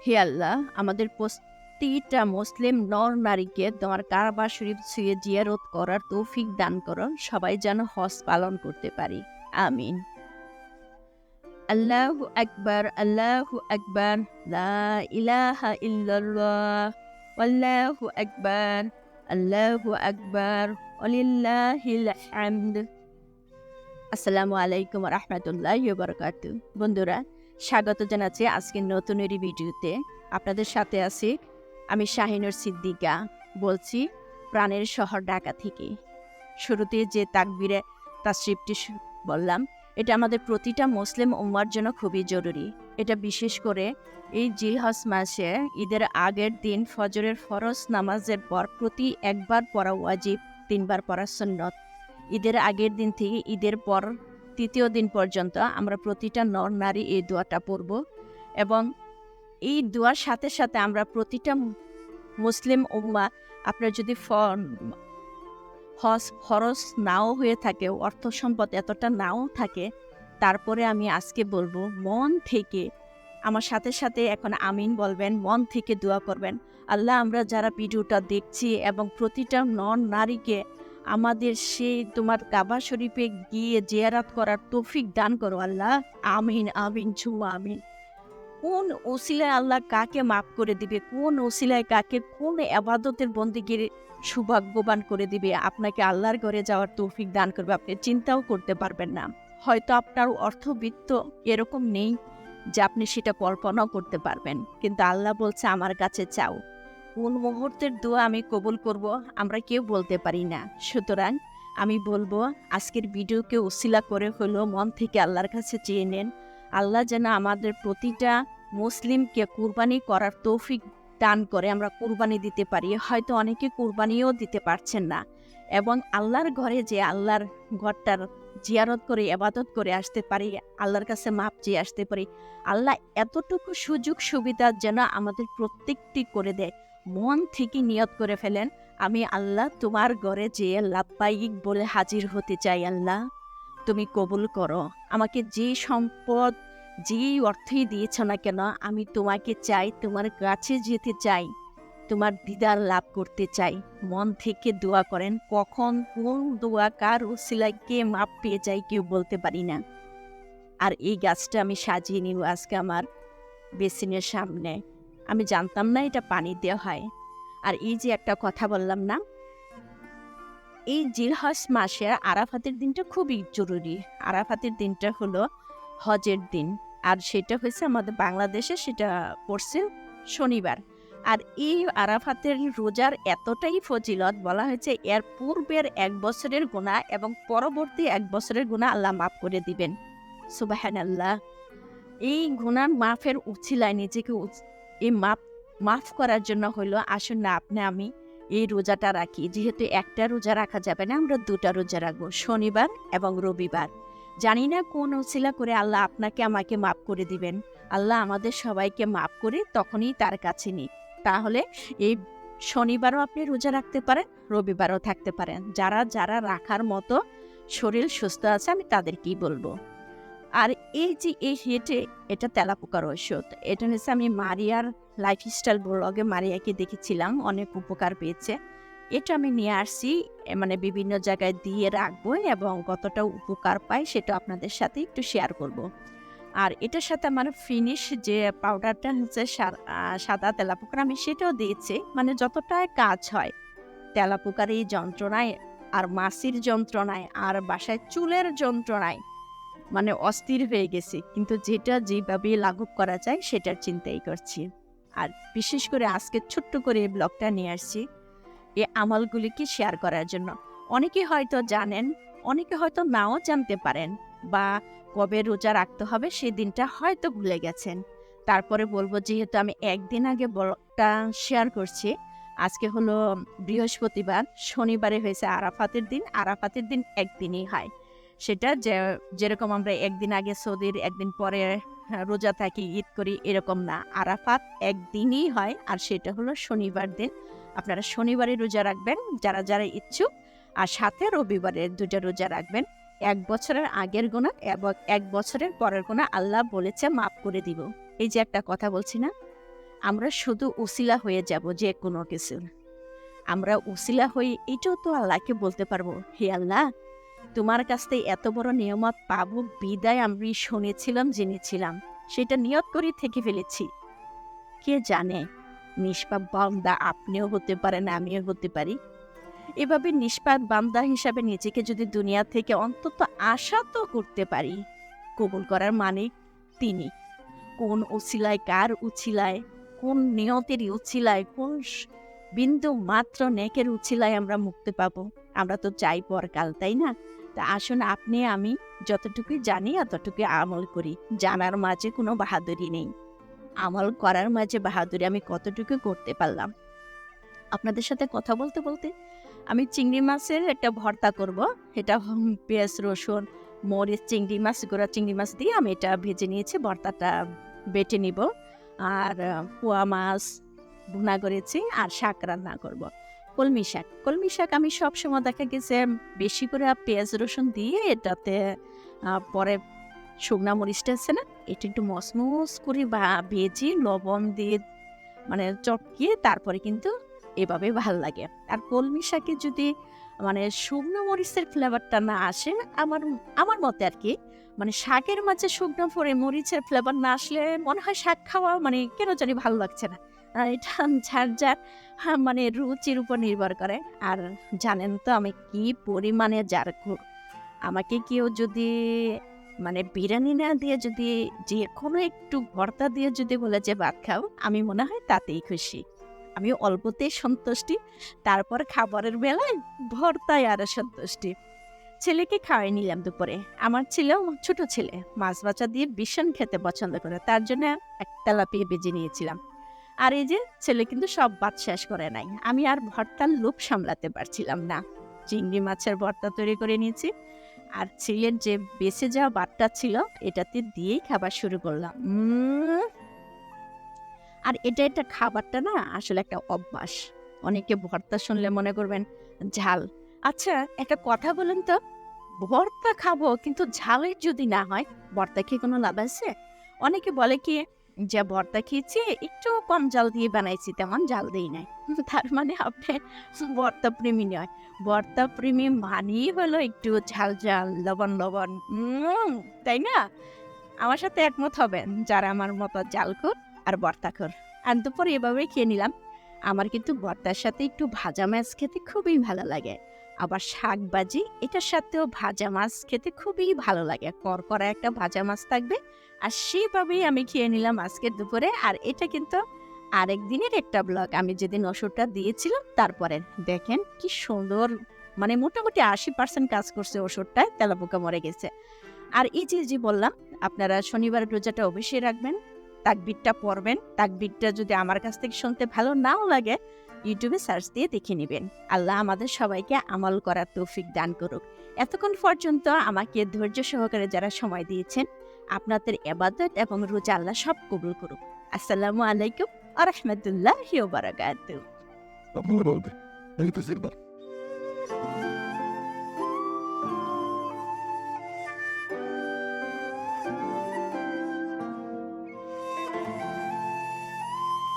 হে আল্লাহ, আমাদের প্রতিটা মুসলিম নর নারীকে তোমার কাবা শরীফ ছুঁয়ে জিয়ারত করার তৌফিক দান করো, সবাই যেন হজ পালন করতে পারি। আমিন। আল্লাহু আকবার, আল্লাহু আকবার, লা ইলাহা ইল্লাল্লাহ, আল্লাহু আকবার, আল্লাহু আকবার, ওয়ালিল্লাহিল হামদ। আসসালামু আলাইকুম রাহমাতুল্লাহি ওয়া বারাকাতুহু। বন্ধুরা, স্বাগত জানাচ্ছি আজকের নতুন একটি ভিডিওতে। আপনাদের সাথে আছি আমি শাহিনুর সিদ্দিকা, বলছি প্রাণের শহর ঢাকা থেকে। শুরুতে যে তাকবীরে তাশরিফটি বললাম, এটা আমাদের প্রতিটা মুসলিম উম্মার জন্য খুবই জরুরি। এটা বিশেষ করে এই জিলহজ মাসে ঈদের আগের দিন ফজরের ফরজ নামাজের পর প্রতি একবার পড়া ওয়াজিব, 3 বার পড়া সুন্নত। ঈদের আগের দিন থেকে ঈদের পর তৃতীয় দিন পর্যন্ত আমরা প্রতিটা নর নারী এই দোয়াটা পড়ব, এবং এই দোয়ার সাথে সাথে আমরা প্রতিটা মুসলিম উম্মা, আপনার যদি হজ ফরজ নাও হয়ে থাকে, অর্থ সম্পদ এতটা নাও থাকে, তারপরে আমি আজকে বলবো মন থেকে আমার সাথে সাথে এখন আমিন বলবেন, মন থেকে দোয়া করবেন। আল্লাহ, আমরা যারা ভিডিওটা দেখছি এবং প্রতিটা নর নারীকে আমাদের সেই তোমার কাবা শরীফে গিয়ে জিয়ারাত করার তৌফিক দান করো আল্লাহ। আমিন, আমিন, ঝুমা আমিন। কোন ওসিলায় আল্লাহ কাকে মাফ করে দিবে, কোন ওসিলায় কাকে কোন এবাদতের বন্দিগির সৌভাগ্যবান করে দিবে, আপনাকে আল্লাহর ঘরে যাওয়ার তৌফিক দান করবে, আপনি চিন্তাও করতে পারবেন না। হয়তো আপনার অর্থবিত্ত এরকম নেই যে আপনি সেটা কল্পনাও করতে পারবেন, কিন্তু আল্লাহ বলছে আমার কাছে চাও। কোন মুহূর্তের দোয়া আমি কবুল করব আমরা কেউ বলতে পারি না। সুতরাং আমি বলবো আজকের ভিডিওকে ওসিলা করে হলো মন থেকে আল্লাহর কাছে চেয়ে নেন। আল্লাহ যেন আমাদের প্রতিটা মুসলিমকে কুরবানি করার তৌফিক দান করে, আমরা কুরবানি দিতে পারি। হয়তো অনেকে কুরবানিও দিতে পারছেন না, এবং আল্লাহর ঘরে যে আল্লাহর ঘরটার জিয়ারত করে ইবাদত করে আসতে পারি, আল্লাহর কাছে মাপ চেয়ে আসতে পারি। আল্লাহ এতটুকু সুযোগ সুবিধা যেন আমাদের প্রত্যেকটি করে দেয়। মন থেকে নিয়ত করে ফেলেন, আমি আল্লাহ তোমার ঘরে যেয়ে লাব্বাইক বলে হাজির হতে চাই। আল্লাহ, তুমি কবুল করো। আমাকে যে সম্পদ, যেই অর্থই দিয়েছ না কেন, আমি তোমাকে চাই, তোমার কাছে যেতে চাই, তোমার দিদার লাভ করতে চাই। মন থেকে দোয়া করেন। কখন কোন দোয়া কার উসিলায় কে মাপ পেয়ে যায় কেউ বলতে পারি না। আর এই গাছটা আমি সাজিয়ে নিব আজকে আমার বেসিনের সামনে। আমি জানতাম না এটা পানি দেওয়া হয়। আর এই যে একটা কথা বললাম না, এই জিলহজ মাসের আরাফাতের দিনটা খুবই জরুরি। আরাফাতের দিনটা হলো হজের দিন, আর সেটা হয়েছে আমাদের বাংলাদেশে, সেটা পড়ছে শনিবার। আর এই আরাফাতের রোজার এতটাই ফজিলত, বলা হয়েছে এর পূর্বের 1 বছরের গুনাহ এবং পরবর্তী 1 বছরের গুনাহ আল্লাহ মাফ করে দিবেন। সুবহানাল্লাহ। এই গুনাহ মাফের উছিলায় নিজেকে এই মাফ করার জন্য হইলো আসুন না আপনি আমি এই রোজাটা রাখি। যেহেতু একটা রোজা রাখা যাবে না, আমরা 2টা রোজা রাখবো, শনিবার এবং রবিবার। জানি না কোন উছিলা করে আল্লাহ আপনাকে আমাকে মাফ করে দিবেন। আল্লাহ আমাদের সবাইকে মাফ করে তখনই তার কাছে নিই। তাহলে এই শনিবারও আপনি রোজা রাখতে পারেন, রবিবারও থাকতে পারেন। যারা যারা রাখার মতো শরীর সুস্থ আছে আমি তাদেরকেই বলবো। আর এই যে এই হেঁটে, এটা তেলাপোকার ঔষধ। এটা হচ্ছে আমি মারিয়ার লাইফস্টাইল ব্লগে মারিয়াকে দেখেছিলাম, অনেক উপকার পেয়েছে। এটা আমি নিয়ে আসছি, মানে বিভিন্ন জায়গায় দিয়ে রাখবো, এবং কতটা উপকার পাই সেটা আপনাদের সাথে একটু শেয়ার করব। আর এটার সাথে আমার ফিনিশ যে পাউডারটা হচ্ছে সাদা তেলাপোকার, আমি সেটাও দিয়েছি। মানে যতটা কাজ হয় তেলাপোকার এই যন্ত্রণায়, আর মাছির যন্ত্রণায়, আর বাসায় চুলের যন্ত্রণায় মানে অস্থির হয়ে গেছি, কিন্তু যেটা যেভাবে লাঘব করা যায় সেটার চিন্তাই করছি। আর বিশেষ করে আজকে ছোট্ট করে এই ব্লগটা নিয়ে আসছি এই আমলগুলিকে শেয়ার করার জন্য। অনেকে হয়তো জানেন, অনেকে হয়তো নাও জানতে পারেন, বা কবে রোজা রাখতে হবে সেই দিনটা হয়তো ভুলে গেছেন। তারপরে বলবো, যেহেতু আমি একদিন আগে ব্লগটা শেয়ার করছি, আজকে হলো বৃহস্পতিবার, শনিবারে হয়েছে আরাফাতের দিন। আরাফাতের দিন একদিনই হয়, সেটা যেরকম আমরা একদিন আগে সৌদির একদিন পরে রোজা থাকি, ঈদ করি, এরকম না। আরাফাত একদিনই হয়, আর সেটা হলো শনিবার দিন। আপনারা শনিবারে রোজা রাখবেন যারা যারা ইচ্ছুক, আর সাথে রবিবারের 2টা রোজা রাখবেন। 1 বছরের আগের গুনাহ এবং 1 বছরের পরের গুনাহ আল্লাহ বলেছে মাফ করে দিব। এই যে একটা কথা বলছি না, আমরা শুধু উসিলা হয়ে যাব যে কোনো কিছুর। আমরা উসিলা হয়ে এটাও তো আল্লাহকে বলতে পারবো, হে আল্লাহ, তোমার কাছ থেকে এত বড় নিয়ামত পাবো বিদায় আমি শুনেছিলাম, জেনেছিলাম, সেটা নিয়ত করে থেকে ফেলেছি। কে জানে, নিষ্পাপ বান্দা আপনিও হতে পারেন, আমিও হতে পারি। এভাবে নিষ্পাপ বান্দা হিসাবে নিজেকে যদি দুনিয়া থেকে অন্তত আশা তো করতে পারি, কবুল করার মানে তিনি। কোন উছিলায়, কার উছিলায়, কোন নিয়তের উছিলায়, কোন বিন্দু মাত্র নেকের উছিলায় আমরা মুক্তি পাবো? আমরা তো চাই পরকাল, তাই না? তা আসুন আপনি আমি যতটুকুই জানি এতটুকুই আমল করি। জানার মাঝে কোনো বাহাদুরি নেই, আমল করার মাঝে বাহাদুরি আমি কতটুকু করতে পারলাম। আপনাদের সাথে কথা বলতে বলতে আমি চিংড়ি মাছের একটা ভর্তা করব। এটা পেঁয়াজ, রসুন, মরিচ, চিংড়ি মাছ, গোড়া চিংড়ি মাছ দিয়ে আমি এটা ভেজে নিয়েছি। ভর্তাটা বেটে নিব। আর পোয়া মাছ ভুনা করেছি, আর শাক রান্না করব। কলমি শাক, কলমি শাক আমি সবসময় দেখা গেছে বেশি করে পেঁয়াজ রসুন দিয়ে এটাতে পরে শুকনা মরিচটা আছে না, এটা একটু মসমস করে ভেজে লবণ দিয়ে মানে চটকিয়ে তারপরে কিন্তু এভাবে ভাল লাগে। আর কলমি শাকে যদি মানে শুকনো মরিচের ফ্লেভারটা না আসে, আমার আমার মতে আর কি, মানে শাকের মাঝে শুকনো মরিচের ফ্লেভার না আসলে মনে হয় শাক খাওয়া মানে কেন জানি ভালো লাগছে না। এটা যার যার মানে রুচির উপর নির্ভর করে। আর জানেন তো আমি কি পরিমাণে জারখোর। আমাকে কেউ যদি মানে বিরিয়ানি না দিয়ে যদি যে কোনো একটু ভর্তা দিয়ে যদি বলে যে ভাত খাও, আমি মনে হয় তাতেই খুশি। আমি অল্পতেই সন্তুষ্টি, তারপর খাবারের বেলায় ভর্তায় আরো সন্তুষ্টি। ছেলেকে খাওয়াই নিলাম দুপুরে। আমার ছেলেও, ছোট ছেলে, মাছ ভাজা দিয়ে ভীষণ খেতে পছন্দ করে, তার জন্য এক তেলাপিয়া ভেজে নিয়েছিলাম। আর এই যে ছেলে কিন্তু সব ভাত শেষ করে নাই। আমি আর ভর্তার লোভ সামলাতে পারছিলাম না, চিংড়ি মাছের ভর্তা তৈরি করে নিয়েছি। আর ছেলের যে বেঁচে যাওয়া ভাতটা ছিল এটাতে দিয়েই খাবার শুরু করলাম। আর এটা খাবারটা না আসলে একটা অভ্যাস। অনেকে ভর্তা শুনলে মনে করবেন ঝাল। আচ্ছা একটা কথা বলেন তো, ভর্তা খাবো কিন্তু ঝালের যদি না হয়, ভর্তা খেয়ে কোনো লাভ আছে? অনেকে বলে কি যে ভর্তা খেয়েছি একটু কম জাল দিয়ে বানাইছি, তেমন জাল দেই নাই। তার মানে আপনি ভর্তা প্রেমী নয়। ভর্তা প্রেমী মানেই হলো একটু ঝাল ঝাল, লবণ লবণ, তাই না? আমার সাথে একমত হবেন যারা আমার মতো জালখোর আর ভর্তাখোর। আর দুপুরে এভাবেই খেয়ে নিলাম। আমার কিন্তু ভর্তার সাথে একটু ভাজা মাছ খেতে খুবই ভালো লাগে। আবার শাক ভাজি, এটার সাথেও ভাজা মাছ খেতে খুবই ভালো লাগে। করকরা একটা ভাজা মাছ থাকবে, আর সেভাবেই আমি খেয়ে নিলাম আজকের দুপুরে। আর এটা কিন্তু আরেক দিনের একটা ব্লগ, আমি যেদিন ওষুধটা দিয়েছিলাম তারপরে। দেখেন কি সুন্দর, মানে মোটামুটি 80% কাজ করছে ওষুধটায়, তেলাপোকা মরে গেছে। আর এই যে বললাম, আপনারা শনিবারের রোজাটা অবশ্যই রাখবেন, তাকবীরটা পড়বেন। তাকবীরটা যদি আমার কাছ থেকে শুনতে ভালো নাও লাগে, ইউটিউবে সার্চ দিয়ে দেখে নেবেন। আল্লাহ আমাদের সবাইকে আমল করার তৌফিক দান করুক। এতক্ষণ পর্যন্ত আমাকে ধৈর্য সহকারে যারা সময় দিয়েছেন, আপনাদের ইবাদত এবং রোজা আল্লাহ সব কবুল করুক। আসসালামু আলাইকুম ওয়া রাহমাতুল্লাহি ওয়া বারাকাতুহু।